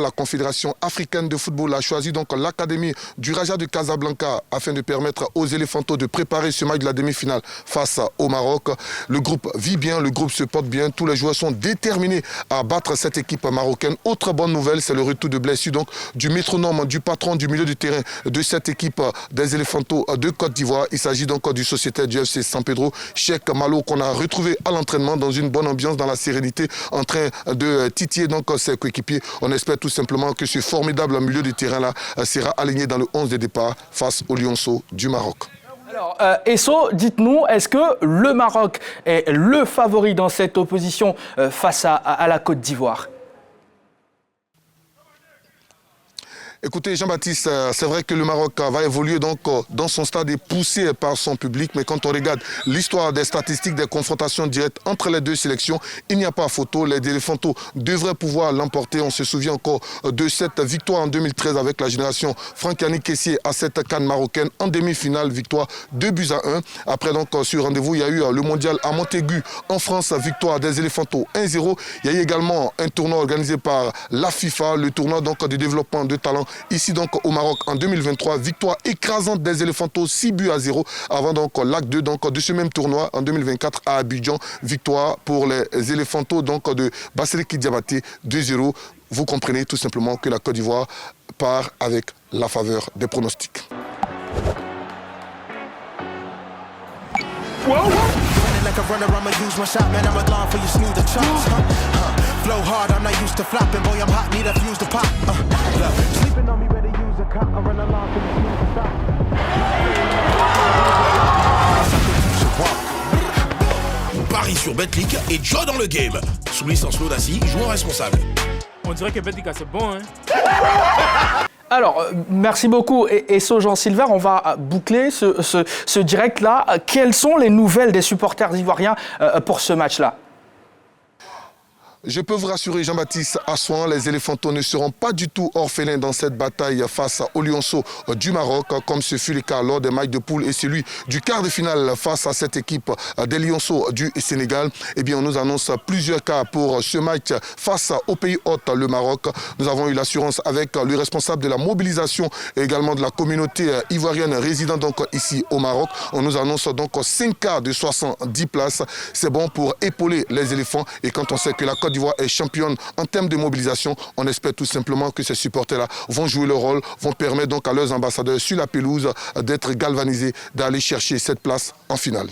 La Confédération africaine de football a choisi donc l'Académie du Raja de Casablanca afin de permettre aux Éléphantos de préparer ce match de la demi-finale face au Maroc. Le groupe vit bien, le groupe se porte bien. Tous les joueurs sont déterminés à battre cette équipe marocaine. Autre bonne nouvelle, c'est le retour de blessure donc du métronome, du patron du milieu de terrain de cette équipe des Éléphantos de Côte d'Ivoire. Il s'agit donc du sociétaire du FC San Pedro, Cheikh Malo, qu'on a retrouvé à l'entraînement dans une bonne ambiance, dans la sérénité, en train de titiller donc ses coéquipiers. On espère tout simplement que ce formidable milieu de terrain-là sera aligné dans le 11 de départ face aux Lionceaux du Maroc. Alors, Esso, dites-nous, est-ce que le Maroc est le favori dans cette opposition face à la Côte d'Ivoire ? Écoutez Jean-Baptiste, c'est vrai que le Maroc va évoluer donc dans son stade et poussé par son public, mais quand on regarde l'histoire des statistiques des confrontations directes entre les deux sélections, il n'y a pas photo. Les Éléphantos devraient pouvoir l'emporter. On se souvient encore de cette victoire en 2013 avec la génération Franck-Yannick Kessié à cette CAN marocaine en demi-finale, victoire 2-1. Après donc sur rendez-vous, il y a eu le mondial à Montaigu en France, victoire des Éléphantos 1-0. Il y a eu également un tournoi organisé par la FIFA, le tournoi donc de développement de talent. Ici donc au Maroc en 2023, victoire écrasante des Éléphantos 6-0 avant donc l'acte 2 donc, de ce même tournoi en 2024 à Abidjan, victoire pour les Éléphantos donc de Baseliki Diabaté 2-0. Vous comprenez tout simplement que la Côte d'Ivoire part avec la faveur des pronostics. Flow hard, I'm not used to flopping, boy, I'm hot, need a fuse to pop. Sleeping on me, better use a cot, I run along to the snooze to stop. Paris sur Betclic et Joe dans le game. Sous licence Lodassi, joueur responsable. On dirait que Betclic, c'est bon, hein. Alors, merci beaucoup, Esso Jean-Sylvain. On va boucler ce direct-là. Quelles sont les nouvelles des supporters ivoiriens pour ce match-là ? Je peux vous rassurer, Jean-Baptiste Assouan, les Éléphantos ne seront pas du tout orphelins dans cette bataille face aux Lionceaux du Maroc, comme ce fut le cas lors des matchs de poule et celui du quart de finale face à cette équipe des Lionceaux du Sénégal. Eh bien, on nous annonce plusieurs cas pour ce match face au pays hôte, le Maroc. Nous avons eu l'assurance avec le responsable de la mobilisation et également de la communauté ivoirienne résidant donc ici au Maroc. On nous annonce donc 5 cas de 70 places. C'est bon pour épauler les éléphants. Et quand on sait que la Côte d'Ivoire est championne en termes de mobilisation, on espère tout simplement que ces supporters-là vont jouer leur rôle, vont permettre donc à leurs ambassadeurs sur la pelouse d'être galvanisés, d'aller chercher cette place en finale.